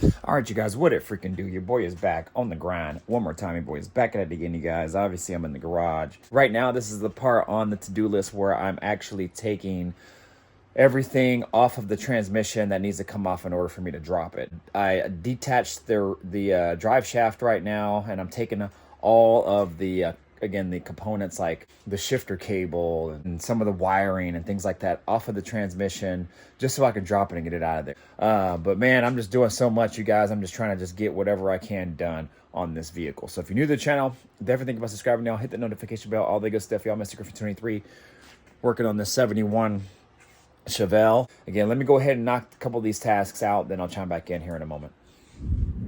All right, you guys, what it freaking do? Your boy is back on the grind. One more time, your boy is back at it again, you guys. Obviously, I'm in the garage. Right now, this is the part on the to-do list where I'm actually taking everything off of the transmission that needs to come off in order for me to drop it. I detached the drive shaft right now, and I'm taking all of the again, the components like the shifter cable and some of the wiring and things like that off of the transmission just so I can drop it and get it out of there. But man, I'm just doing so much, you guys. I'm just trying to just get whatever I can done on this vehicle. So if you're new to the channel, definitely think about subscribing now. Hit the notification bell, all the good stuff. Y'all, Mr. Griffin 23, working on this 71 Chevelle. Again, let me go ahead and knock a couple of these tasks out, then I'll chime back in here in a moment.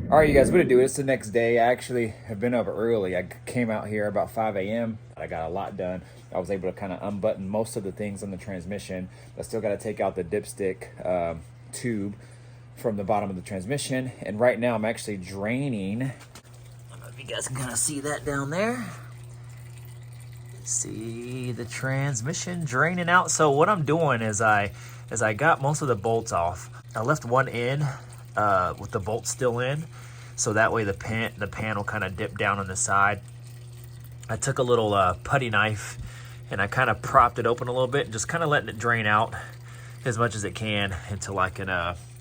All right, you guys, what to do? It's the next day. I actually have been up early. I came out here about 5 a.m. I got a lot done. I was able to kind of unbutton most of the things on the transmission. I still got to take out the dipstick tube from the bottom of the transmission. And right now I'm actually draining. I don't know if you guys can kind of see that down there. See the transmission draining out. So what I'm doing is I got most of the bolts off. I left one in with the bolts still in, so that way the pan will kind of dip down on the side. I took a little putty knife and I kind of propped it open a little bit and just kind of letting it drain out as much as it can until I can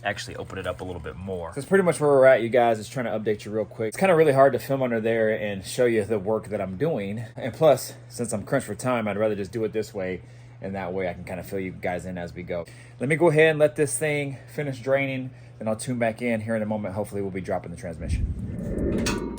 actually open it up a little bit more. So that's pretty much where we're at, you guys. Just trying to update you real quick. It's kind of really hard to film under there and show you the work that I'm doing. And plus, since I'm crunched for time, I'd rather just do it this way, and that way I can kind of fill you guys in as we go. Let me go ahead and let this thing finish draining, and I'll tune back in here in a moment. Hopefully we'll be dropping the transmission.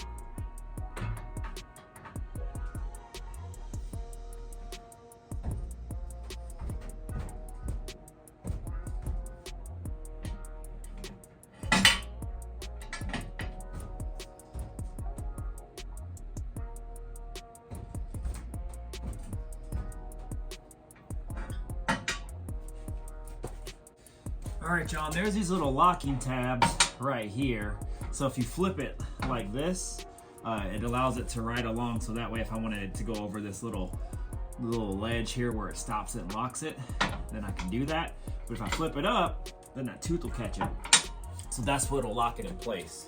All right, y'all, there's these little locking tabs right here. So if you flip it like this, it allows it to ride along. So that way, if I wanted to go over this little ledge here where it stops it and locks it, then I can do that. But if I flip it up, then that tooth will catch it. So that's what'll lock it in place.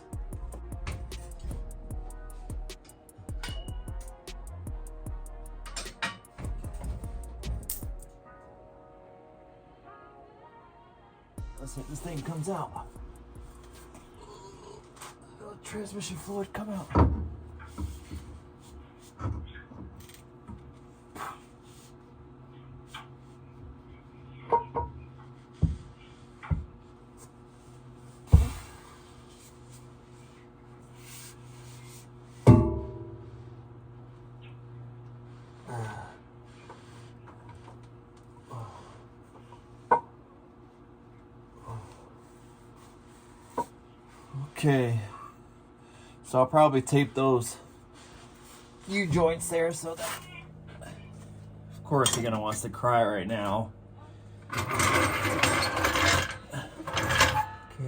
Let's see if this thing comes out. Transmission fluid come out. Okay, so I'll probably tape those U-joints there so that, of course, you're gonna want us to cry right now. Okay,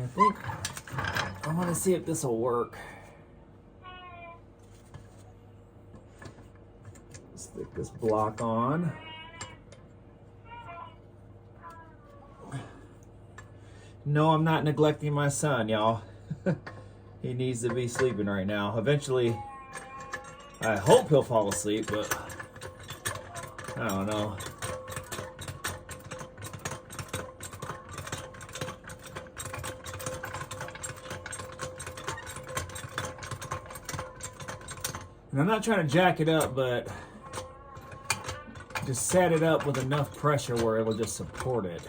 I think I want to see if this will work. Stick this block on. No, I'm not neglecting my son, y'all. He needs to be sleeping right now. Eventually, I hope he'll fall asleep, but I don't know. And I'm not trying to jack it up, but just set it up with enough pressure where it will just support it.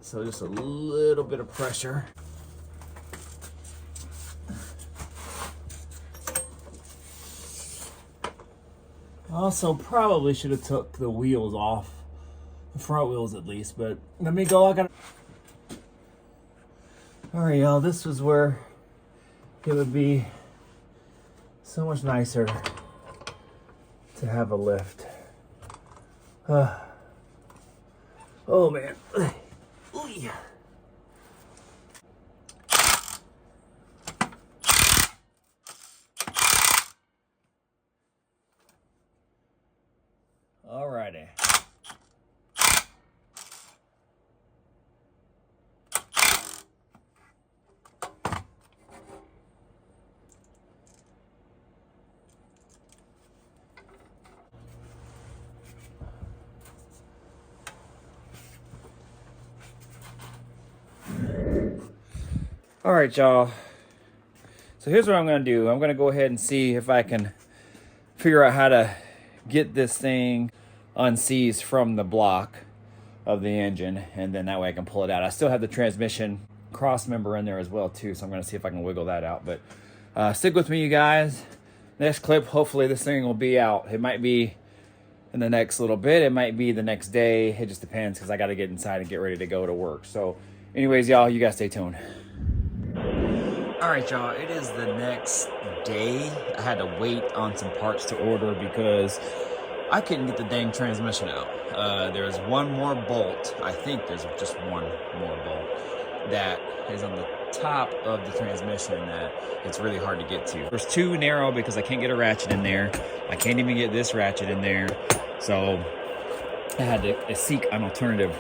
So just a little bit of pressure. Also, probably should have took the wheels off, the front wheels at least, but let me go. All right, y'all, this was where it would be so much nicer to have a lift. Oh man. Ooh, yeah. Alrighty. All right, y'all. So here's what I'm gonna do. I'm gonna go ahead and see if I can figure out how to get this thing unseized from the block of the engine, and then that way I can pull it out. I still have the transmission cross member in there as well too, so I'm gonna see if I can wiggle that out. But stick with me, you guys. Next clip, hopefully this thing will be out. It might be in the next little bit, it might be the next day. It just depends, because I got to get inside and get ready to go to work. So anyways, y'all, you guys stay tuned. All right, y'all, it is the next day. I had to wait on some parts to order because I couldn't get the dang transmission out. There's one more bolt. I think there's just one more bolt that is on the top of the transmission that it's really hard to get to. There's too narrow because I can't get a ratchet in there. I can't even get this ratchet in there. So I had to seek an alternative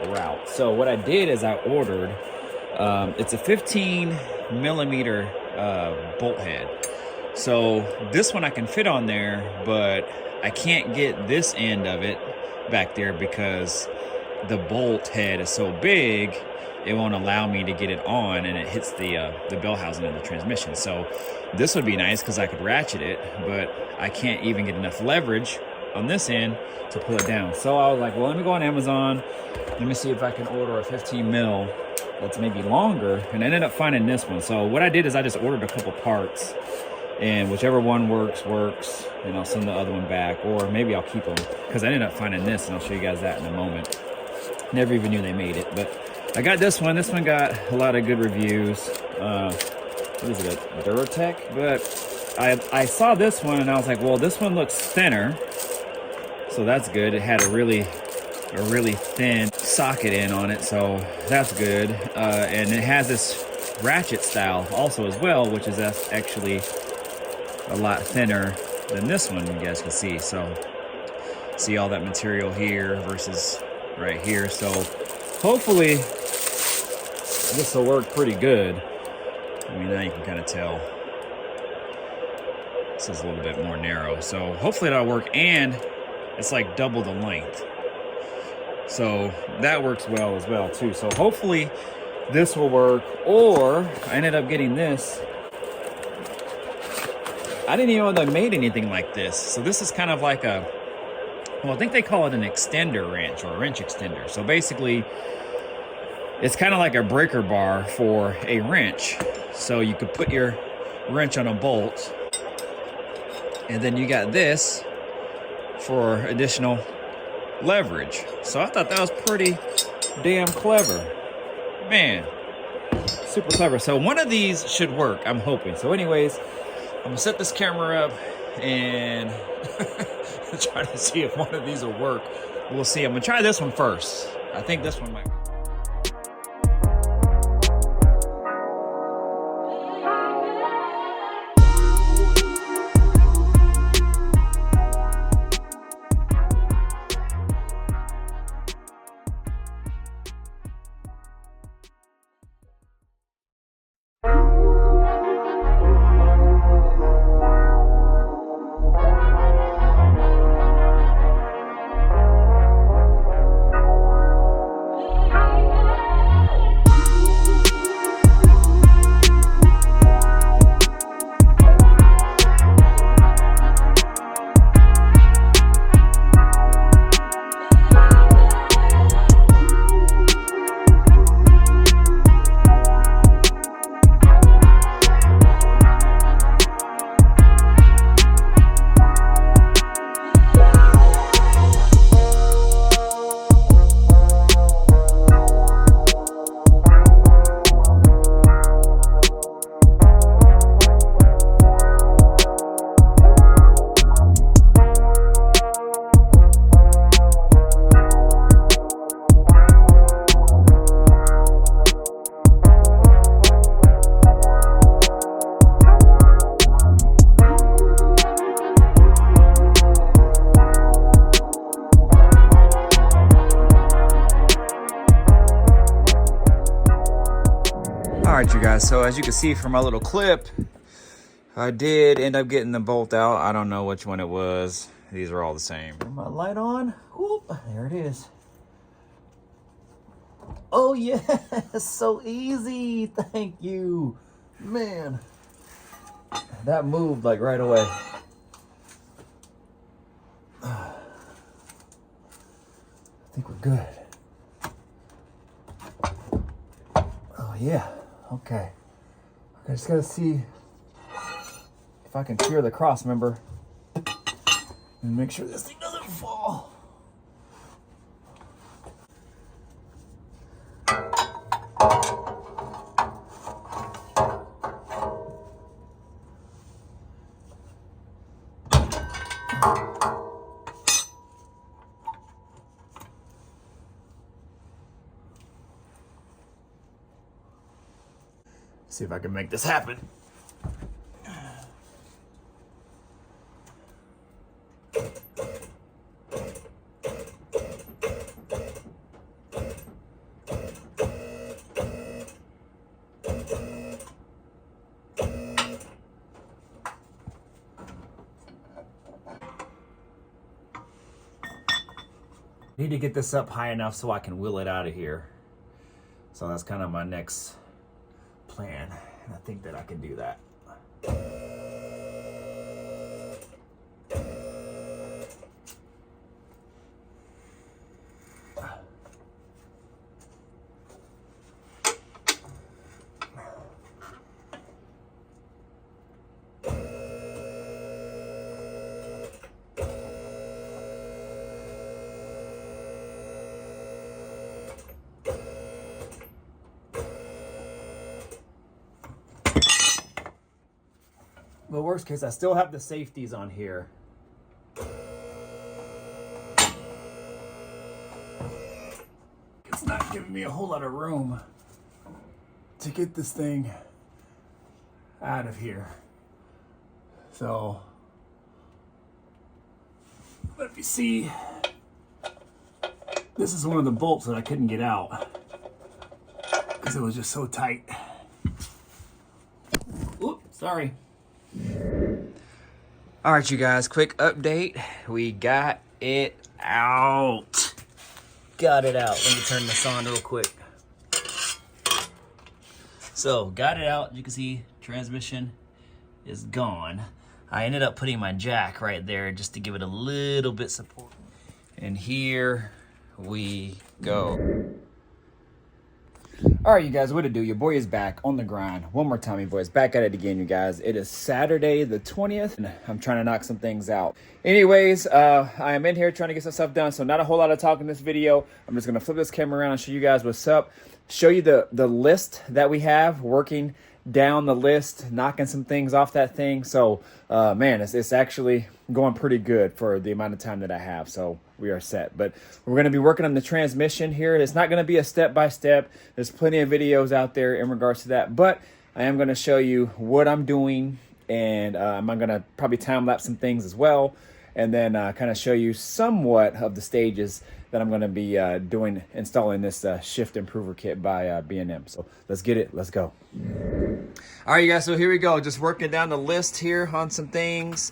route. So what I did is I ordered, it's a 15 millimeter bolt head. So this one I can fit on there, but I can't get this end of it back there because the bolt head is so big, it won't allow me to get it on, and it hits the bell housing of the transmission. So this would be nice because I could ratchet it, but I can't even get enough leverage on this end to pull it down. So I was like, well, let me go on Amazon. Let me see if I can order a 15 mil that's maybe longer, and I ended up finding this one. So what I did is I just ordered a couple parts, and whichever one works, and I'll send the other one back, or maybe I'll keep them, because I ended up finding this, and I'll show you guys that in a moment. Never even knew they made it, but I got this one. This one got a lot of good reviews. What is it, a Duratec? But I saw this one, and I was like, well, this one looks thinner, so that's good. It had a really thin socket in on it, so that's good. And it has this ratchet style also as well, which is actually a lot thinner than this one, you guys can see. So see all that material here versus right here. So hopefully this will work pretty good. I mean, now you can kind of tell this is a little bit more narrow, so hopefully that'll work. And it's like double the length, so that works well as well too. So hopefully this will work. Or I ended up getting this. I didn't even know they made anything like this. So this is kind of like a, well, I think they call it an extender wrench, or a wrench extender. So basically it's kind of like a breaker bar for a wrench. So you could put your wrench on a bolt, and then you got this for additional leverage. So I thought that was pretty damn clever. Man, super clever. So one of these should work, I'm hoping. So anyways, I'm gonna set this camera up and try to see if one of these will work. We'll see. I'm gonna try this one first. I think this one might. Alright, you guys, so as you can see from my little clip, I did end up getting the bolt out. I don't know which one it was. These are all the same. Turn my light on. Whoop, there it is. Oh yeah, so easy. Thank you, man. That moved like right away. I think we're good. Oh yeah, okay. I just gotta see if I can clear the cross member and make sure this thing doesn't fall. See if I can make this happen. Need to get this up high enough so I can wheel it out of here. So that's kind of my next plan, and I think that I can do that. But worst case, I still have the safeties on here. It's not giving me a whole lot of room to get this thing out of here. So, let me see. This is one of the bolts that I couldn't get out because it was just so tight. Oops, sorry. All right, you guys, quick update. We got it out. Got it out. Let me turn this on real quick. So, got it out. You can see transmission is gone. I ended up putting my jack right there just to give it a little bit support. And here we go. All right, you guys, what to do? Your boy is back on the grind. One more time, your boy is back at it again, you guys. It is Saturday the 20th, and I'm trying to knock some things out. Anyways, I am in here trying to get some stuff done, so not a whole lot of talk in this video. I'm just going to flip this camera around and show you guys what's up. Show you the list that we have, working down the list, knocking some things off that thing. So, man, it's actually going pretty good for the amount of time that I have. So we are set. But we're going to be working on the transmission here. It's not going to be a step-by-step. There's plenty of videos out there in regards to that. But I am going to show you what I'm doing. And I'm going to probably time-lapse some things as well. And then kind of show you somewhat of the stages that I'm going to be installing this shift improver kit by B&M. So let's get it. Let's go. All right, you guys, so here we go. Just working down the list here on some things.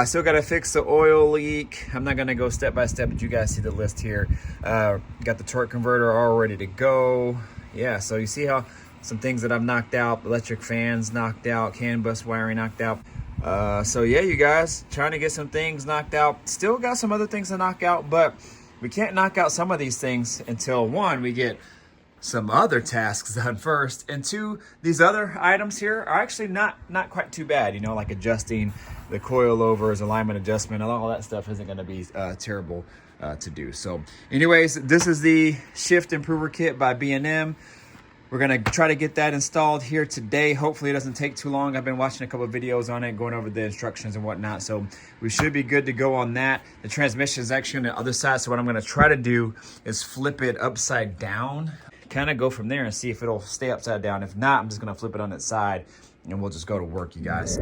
Still got to fix the oil leak. I'm not going to go step by step, but you guys see the list here. Got the torque converter all ready to go. Yeah, so you see how some things that I've knocked out. Electric fans knocked out. CAN bus wiring knocked out. So yeah, you guys, trying to get some things knocked out. Still got some other things to knock out, but we can't knock out some of these things until, one, we get some other tasks done first, and two, these other items here are actually not quite too bad, you know, like adjusting the coilovers, alignment adjustment, and all that stuff isn't going to be terrible to do. So anyways, this is the shift improver kit by B&M. We're going to try to get that installed here today. Hopefully it doesn't take too long. I've been watching a couple of videos on it, going over the instructions and whatnot. So we should be good to go on that. The transmission is actually on the other side. So what I'm going to try to do is flip it upside down. Kind of go from there and see if it'll stay upside down. If not, I'm just going to flip it on its side and we'll just go to work, you guys.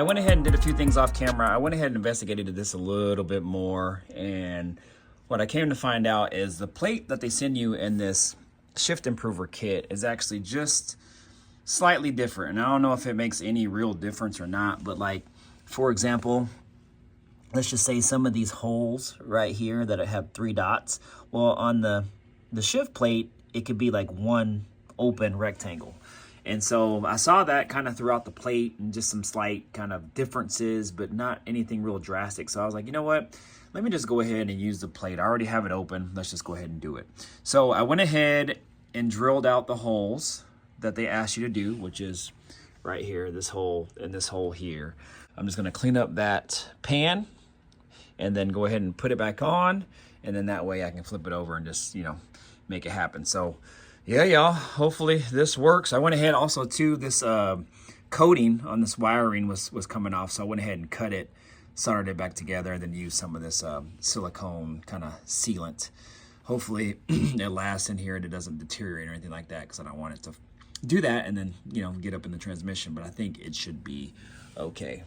I went ahead and did a few things off camera. I went ahead and investigated this a little bit more, and what I came to find out is the plate that they send you in this shift improver kit is actually just slightly different. And I don't know if it makes any real difference or not, but like, for example, let's just say some of these holes right here that have 3 dots. Well, on the shift plate, it could be like one open rectangle. And so I saw that kind of throughout the plate and just some slight kind of differences, but not anything real drastic. So I was like, you know what? Let me just go ahead and use the plate. I already have it open. Let's just go ahead and do it. So I went ahead and drilled out the holes that they asked you to do, which is right here, this hole and this hole here. I'm just gonna clean up that pan and then go ahead and put it back on. And then that way I can flip it over and just, you know, make it happen. So yeah, y'all, hopefully this works. I went ahead also too, this coating on this wiring was coming off. So I went ahead and cut it, soldered it back together, and then used some of this silicone kind of sealant. Hopefully it lasts in here and it doesn't deteriorate or anything like that, because I don't want it to do that and then, you know, get up in the transmission, but I think it should be okay.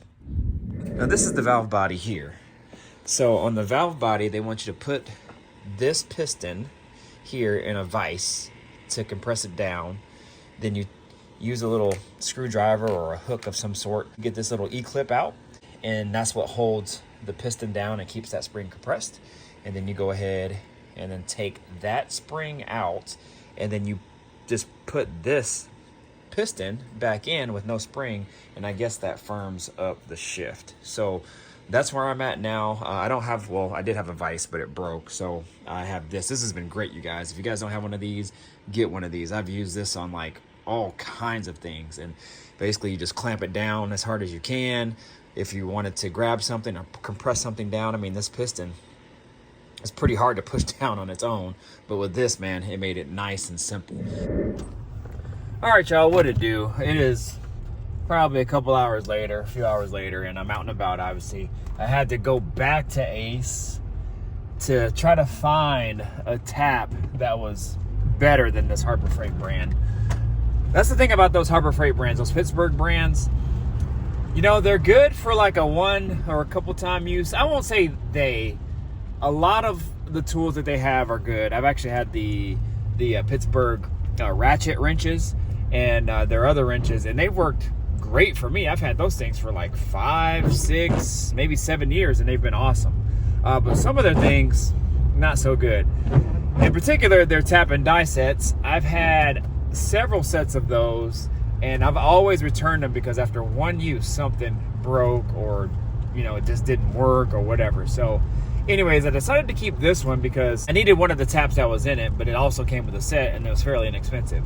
Now this is the valve body here. So on the valve body, they want you to put this piston here in a vise to compress it down. Then you use a little screwdriver or a hook of some sort, get this little E-clip out, and that's what holds the piston down and keeps that spring compressed. And then you go ahead and then take that spring out, and then you just put this piston back in with no spring, and I guess that firms up the shift. So that's where I'm at now. I don't have, well, I did have a vise, but it broke. So I have this. This has been great, you guys. If you guys don't have one of these, get one of these. I've used this on like all kinds of things. And basically you just clamp it down as hard as you can. If you wanted to grab something or compress something down, I mean, this piston is pretty hard to push down on its own. But with this, man, it made it nice and simple. All right, y'all, what it do? It is probably a couple hours later, a few hours later, and I'm out and about, obviously. I had to go back to Ace to try to find a tap that was better than this Harbor Freight brand. That's the thing about those Harbor Freight brands, those Pittsburgh brands. You know, they're good for like a one or a couple time use. I won't say a lot of the tools that they have are good. I've actually had the Pittsburgh ratchet wrenches and their other wrenches, and they've worked great for me. I've had those things for like 5, 6, maybe 7 years, and they've been awesome. But some of their things, not so good. In particular, their tap and die sets. I've had several sets of those, and I've always returned them because after one use, something broke or, you know, it just didn't work or whatever. So anyways, I decided to keep this one because I needed one of the taps that was in it, but it also came with a set and it was fairly inexpensive.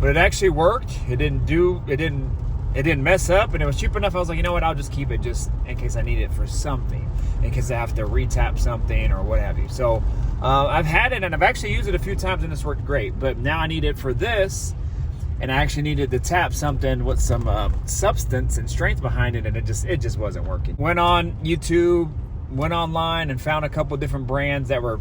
But it actually worked. It didn't mess up, and it was cheap enough. I was like, you know what, I'll just keep it just in case I need it for something, in case I have to retap something or what have you. So I've had it, and I've actually used it a few times, and it's worked great. But now I need it for this, and I actually needed to tap something with some substance and strength behind it, and it just wasn't working. Went on YouTube, went online, and found a couple different brands that were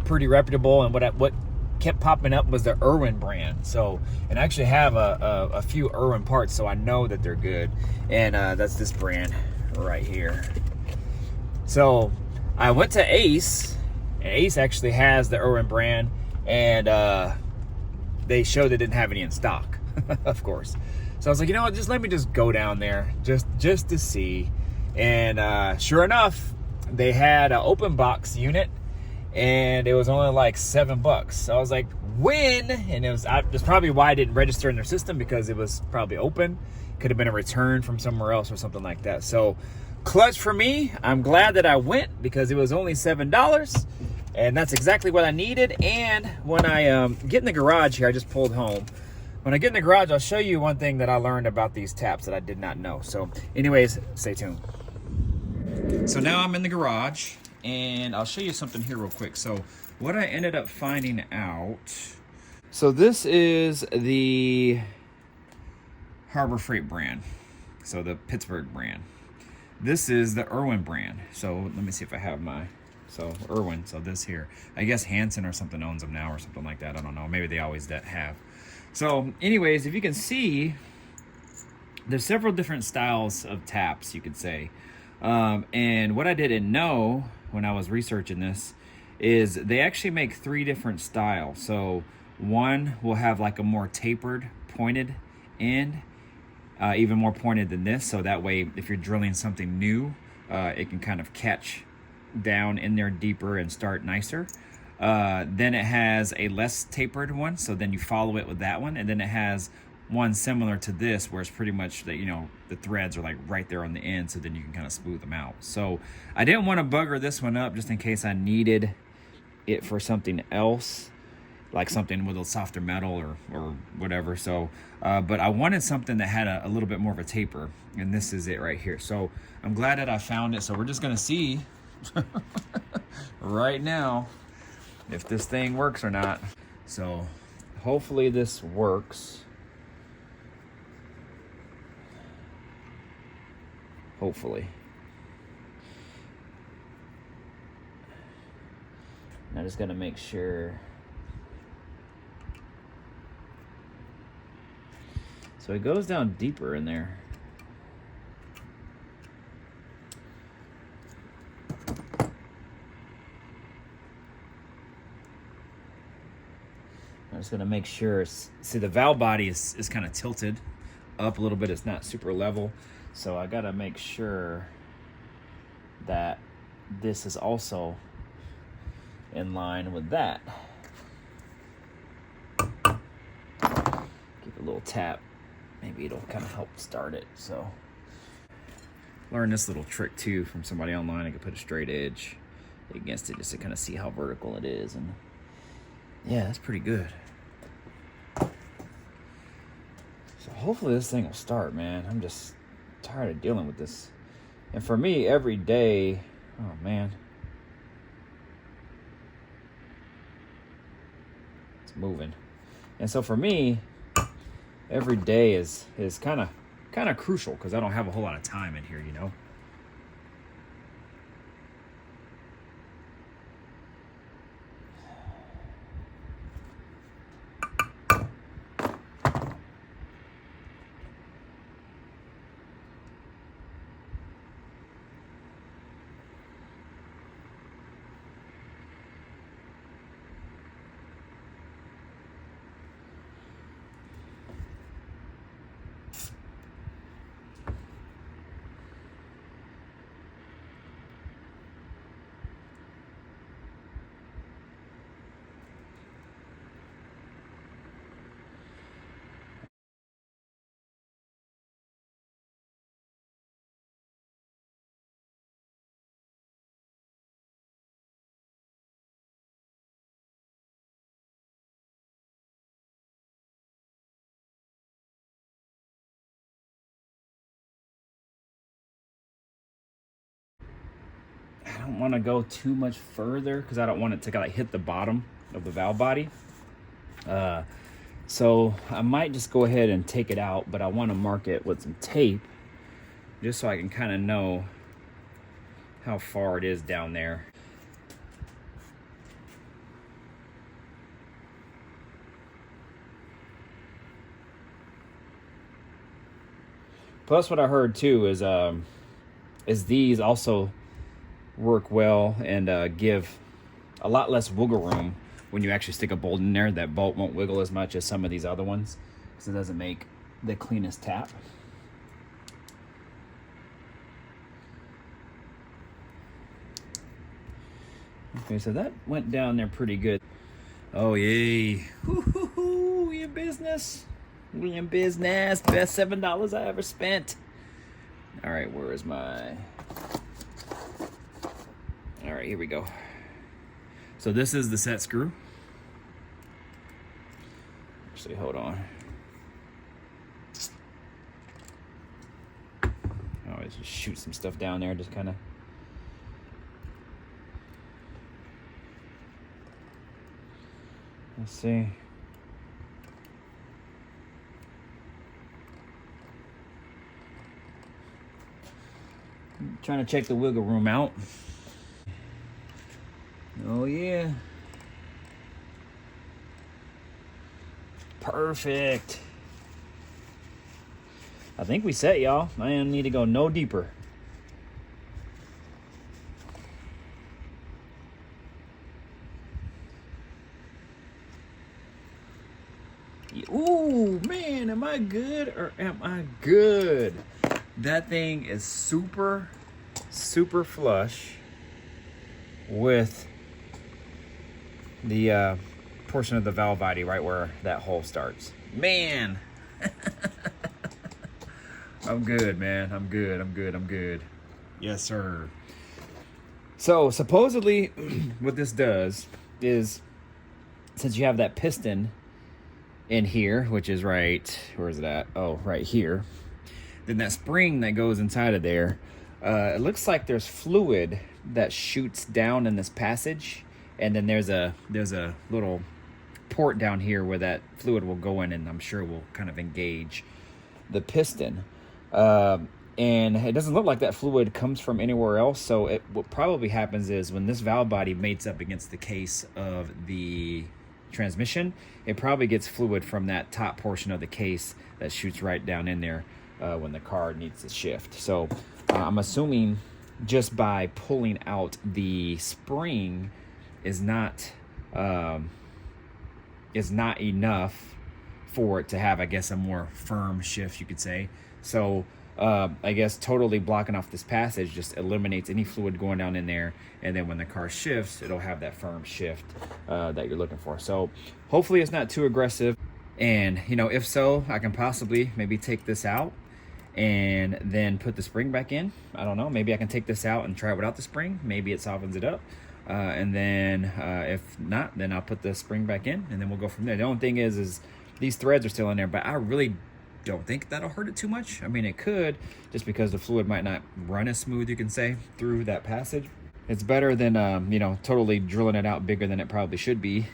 pretty reputable, and what kept popping up was the Irwin brand. So, and I actually have a few Irwin parts, so I know that they're good. And that's this brand right here. So I went to Ace, and Ace actually has the Irwin brand, and they showed they didn't have any in stock, of course. So I was like, you know what, just let me just go down there just to see. And sure enough, they had an open box unit, and it was only like $7. So I was like, when? And it was probably why I didn't register in their system, because it was probably open. Could have been a return from somewhere else or something like that. So clutch for me. I'm glad that I went because it was only $7, and that's exactly what I needed. And when I get in the garage here, I just pulled home. When I get in the garage, I'll show you one thing that I learned about these taps that I did not know. So anyways, stay tuned. So now I'm in the garage, and I'll show you something here real quick. So what I ended up finding out, so this is the Harbor Freight brand, so the Pittsburgh brand. This is the Irwin brand. So let me see if I have so Irwin, so this here. I guess Hanson or something owns them now or something like that. I don't know. Maybe they always have. So anyways, if you can see there's several different styles of taps, you could say. And what I didn't know when I was researching this is they actually make 3 different styles. So one will have like a more tapered, pointed end, even more pointed than this. So that way, if you're drilling something new, it can kind of catch down in there deeper and start nicer. Then it has a less tapered one, so then you follow it with that one, and then it has one similar to this where it's pretty much that, you know, the threads are like right there on the end, so then you can kind of smooth them out. So I didn't want to bugger this one up just in case I needed it for something else, like something with a softer metal or whatever. So but I wanted something that had a little bit more of a taper, and this is it right here. So I'm glad that I found it. So we're just gonna see right now if this thing works or not. So hopefully this works. Hopefully. I just gotta make sure. So it goes down deeper in there. I'm just gonna make sure. See, the valve body is kind of tilted up a little bit. It's not super level. So I gotta make sure that this is also in line with that. Give it a little tap. Maybe it'll kind of help start it. So learn this little trick too from somebody online. I could put a straight edge against it just to kind of see how vertical it is, and yeah, that's pretty good. So hopefully this thing will start, man. I'm just tired of dealing with this. And for me, every day, oh man, it's moving. And so for me, every day is kind of crucial because I don't have a whole lot of time in here, you know. I don't want to go too much further because I don't want it to like hit the bottom of the valve body. So I might just go ahead and take it out, but I want to mark it with some tape just so I can kind of know how far it is down there. Plus what I heard too is these also work well and give a lot less wiggle room when you actually stick a bolt in there. That bolt won't wiggle as much as some of these other ones because it doesn't make the cleanest tap. Okay, so that went down there pretty good. Oh yay. Woo-hoo-hoo, we in business. We in business. Best $7 I ever spent. All right, where is my... All right, here we go. So this is the set screw. Actually, hold on. I always just shoot some stuff down there, just kind of. Let's see. I'm trying to check the wiggle room out. Oh yeah. Perfect. I think we set, y'all. I need to go no deeper. Ooh, man, am I good or am I good? That thing is super, super flush with the portion of the valve body right where that hole starts. Man, I'm good, man. I'm good. Yes, sir. So supposedly what this does is, since you have that piston in here, which is right, where is it at? Oh, right here. Then that spring that goes inside of there, it looks like there's fluid that shoots down in this passage, and then there's a little port down here where that fluid will go in, and I'm sure will kind of engage the piston. And it doesn't look like that fluid comes from anywhere else. So what probably happens is when this valve body mates up against the case of the transmission, it probably gets fluid from that top portion of the case that shoots right down in there when the car needs to shift. So I'm assuming just by pulling out the spring is not enough for it to have, I guess, a more firm shift, you could say. So I guess totally blocking off this passage just eliminates any fluid going down in there, and then when the car shifts, it'll have that firm shift that you're looking for. So hopefully it's not too aggressive, and if so, I can possibly maybe take this out and then put the spring back in. I don't know, maybe I can take this out and try it without the spring. Maybe it softens it up, and then if not, then I'll put the spring back in, and then we'll go from there. The only thing is these threads are still in there, but I really don't think that'll hurt it too much. I mean, it could, just because the fluid might not run as smooth, you can say, through that passage. It's better than totally drilling it out bigger than it probably should be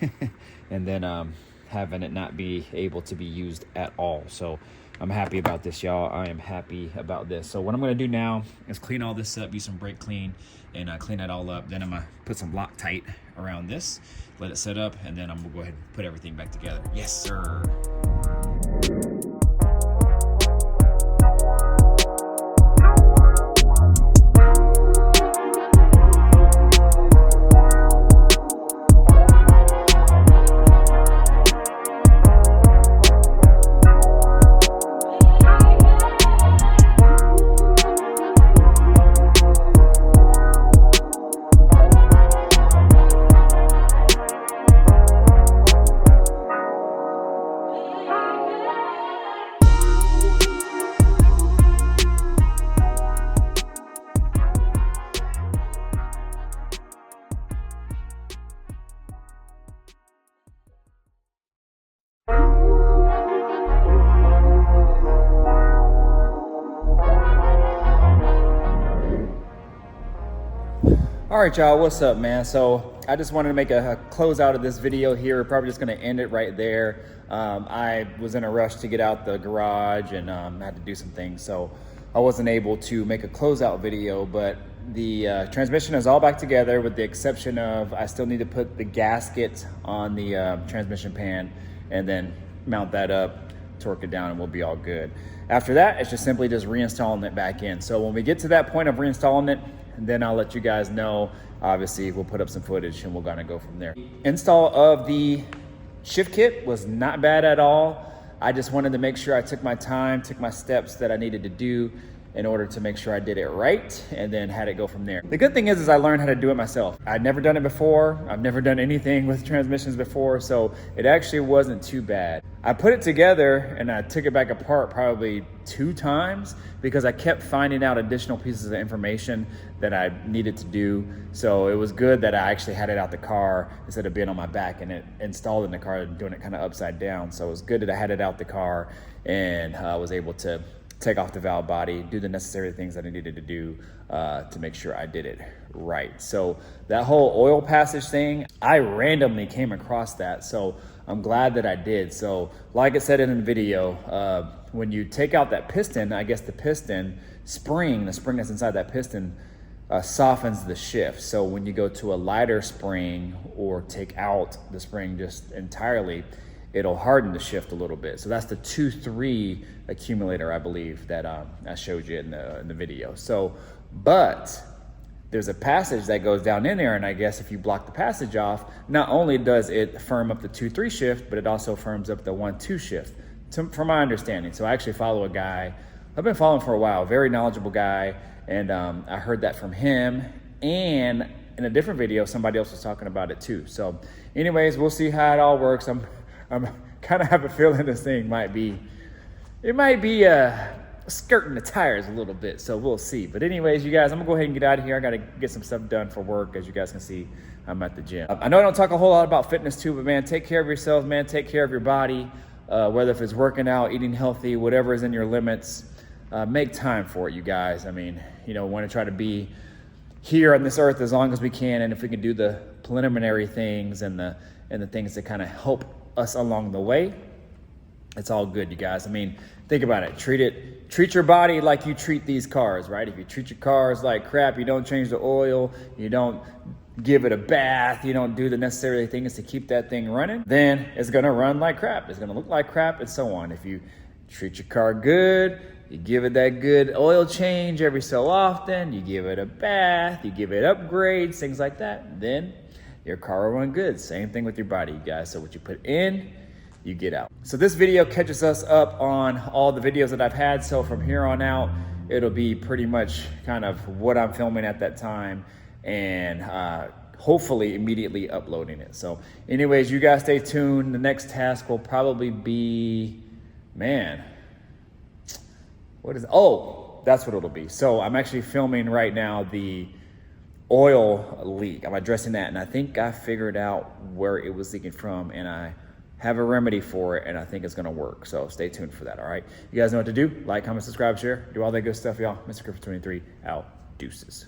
and then having it not be able to be used at all. So I'm happy about this, y'all. I am happy about this. So what I'm going to do now is clean all this up, use some brake clean, and clean that all up. Then I'm going to put some Loctite around this, let it set up, and then I'm going to go ahead and put everything back together. Yes, sir. All right, y'all, what's up, man? So I just wanted to make a close out of this video here. We're probably just gonna end it right there. I was in a rush to get out the garage and had to do some things, so I wasn't able to make a closeout video, but the transmission is all back together with the exception of I still need to put the gasket on the transmission pan and then mount that up, torque it down, and we'll be all good. After that, it's just simply just reinstalling it back in. So when we get to that point of reinstalling it, and then I'll let you guys know. Obviously, we'll put up some footage and we're gonna go from there. Install of the shift kit was not bad at all. I just wanted to make sure I took my time, took my steps that I needed to do in order to make sure I did it right, and then had it go from there. The good thing is I learned how to do it myself. I'd never done it before. I've never done anything with transmissions before, so it actually wasn't too bad. I put it together and I took it back apart probably 2 times because I kept finding out additional pieces of information that I needed to do. So it was good that I actually had it out the car instead of being on my back and it installed in the car and doing it kind of upside down. So it was good that I had it out the car and I was able to take off the valve body, do the necessary things that I needed to do to make sure I did it right. So that whole oil passage thing, I randomly came across that. So I'm glad that I did. So like I said in the video, when you take out that piston, I guess the piston spring, the spring that's inside that piston softens the shift. So when you go to a lighter spring or take out the spring just entirely, it'll harden the shift a little bit. So that's the 2.3 accumulator, I believe, that I showed you in the video. So, but there's a passage that goes down in there, and I guess if you block the passage off, not only does it firm up the 2.3 shift, but it also firms up the 1.2 shift, from my understanding. So I actually follow a guy, I've been following for a while, very knowledgeable guy, and I heard that from him, and in a different video, somebody else was talking about it too. So anyways, we'll see how it all works. I'm kind of have a feeling this thing might be skirting the tires a little bit, so we'll see. But anyways, you guys, I'm gonna go ahead and get out of here. I gotta get some stuff done for work. As you guys can see, I'm at the gym. I know I don't talk a whole lot about fitness too, but man, take care of yourselves, man. Take care of your body, whether if it's working out, eating healthy, whatever is in your limits. Make time for it, you guys. I mean, you know, want to try to be here on this earth as long as we can, and if we can do the preliminary things and the things that kind of help us along the way, it's all good, you guys. I mean, think about it. Treat your body like you treat these cars, right? If you treat your cars like crap, you don't change the oil, you don't give it a bath, you don't do the necessary things to keep that thing running, then it's gonna run like crap. It's gonna look like crap, and so on. If you treat your car good, you give it that good oil change every so often, you give it a bath, you give it upgrades, things like that, then your car will run good. Same thing with your body, you guys. So what you put in, you get out. So this video catches us up on all the videos that I've had. So from here on out, it'll be pretty much kind of what I'm filming at that time, and hopefully immediately uploading it. So anyways, you guys stay tuned. The next task will probably be, man, what is it? Oh, that's what it'll be. So I'm actually filming right now the oil leak. I'm addressing that, and I think I figured out where it was leaking from, and I have a remedy for it, and I think it's gonna work. So stay tuned for that, all right? You guys know what to do. Like, comment, subscribe, share, do all that good stuff, y'all. Mr. Griffin 23 out. Deuces.